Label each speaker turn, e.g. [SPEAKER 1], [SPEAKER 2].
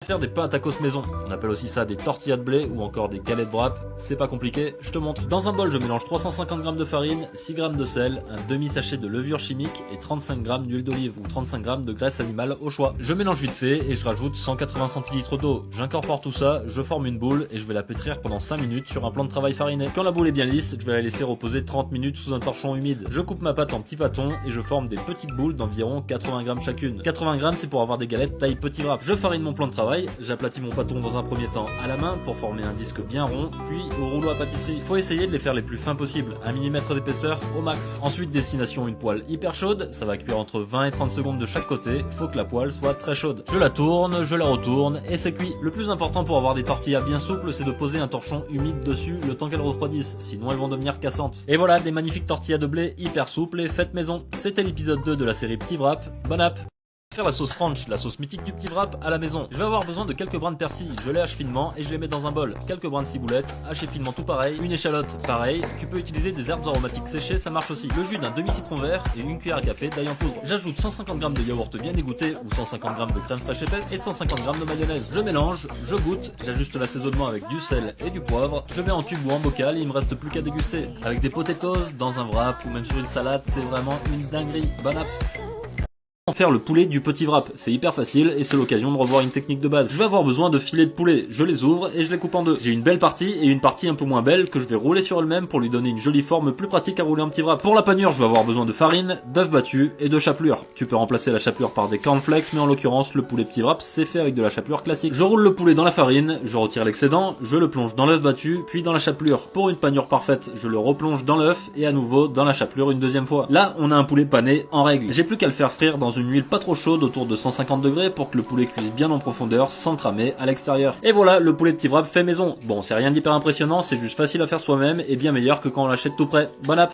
[SPEAKER 1] Faire des pains à tacos maison, on appelle aussi ça des tortillas de blé ou encore des galettes wrap, c'est pas compliqué, je te montre. Dans un bol, je mélange 350 g de farine, 6 g de sel, un demi-sachet de levure chimique et 35 g d'huile d'olive ou 35 g de graisse animale au choix. Je mélange vite fait et je rajoute 180 cl d'eau. J'incorpore tout ça, je forme une boule et je vais la pétrir pendant 5 minutes sur un plan de travail fariné. Quand la boule est bien lisse, je vais la laisser reposer 30 minutes sous un torchon humide. Je coupe ma pâte en petits pâtons et je forme des petites boules d'environ 80 g chacune. 80 g c'est pour avoir des galettes taille petit wrap. Je farine mon plan de travail, j'aplatis mon pâton dans un premier temps à la main pour former un disque bien rond, puis au rouleau à pâtisserie. Faut essayer de les faire les plus fins possible, 1 mm d'épaisseur au max. Ensuite destination une poêle hyper chaude, ça va cuire entre 20 et 30 secondes de chaque côté, faut que la poêle soit très chaude. Je la tourne, je la retourne et c'est cuit. Le plus important pour avoir des tortillas bien souples, c'est de poser un torchon humide dessus le temps qu'elles refroidissent, sinon elles vont devenir cassantes. Et voilà, des magnifiques tortillas de blé hyper souples et faites maison. C'était l'épisode 2 de la série Petit Wrap, bon app. Faire la sauce French, la sauce mythique du Petit Wrap à la maison. Je vais avoir besoin de quelques brins de persil, je les hache finement et je les mets dans un bol. Quelques brins de ciboulette, hachés finement tout pareil, une échalote pareil, tu peux utiliser des herbes aromatiques séchées, ça marche aussi. Le jus d'un demi-citron vert et une cuillère à café d'ail en poudre. J'ajoute 150 g de yaourt bien égoutté ou 150 g de crème fraîche épaisse et 150 g de mayonnaise. Je mélange, je goûte, j'ajuste l'assaisonnement avec du sel et du poivre, je mets en tube ou en bocal et il me reste plus qu'à déguster. Avec des potatoes, dans un wrap ou même sur une salade, c'est vraiment une dinguerie. Bon app. Faire le poulet du Petit Wrap, c'est hyper facile et c'est l'occasion de revoir une technique de base. Je vais avoir besoin de filets de poulet, je les ouvre et je les coupe en deux. J'ai une belle partie et une partie un peu moins belle que je vais rouler sur elle-même pour lui donner une jolie forme plus pratique à rouler en petit wrap. Pour la panure, je vais avoir besoin de farine, d'œufs battus et de chapelure. Tu peux remplacer la chapelure par des cornflakes, mais en l'occurrence le poulet Petit Wrap c'est fait avec de la chapelure classique. Je roule le poulet dans la farine, je retire l'excédent, je le plonge dans l'œuf battu puis dans la chapelure. Pour une panure parfaite, je le replonge dans l'œuf et à nouveau dans la chapelure une deuxième fois. Là on a un poulet pané en règle. J'ai plus qu'à le faire frire dans une huile pas trop chaude autour de 150 degrés pour que le poulet cuise bien en profondeur sans cramer à l'extérieur. Et voilà, le poulet Petit Wrap fait maison. Bon, c'est rien d'hyper impressionnant, c'est juste facile à faire soi-même et bien meilleur que quand on l'achète tout prêt. Bon app.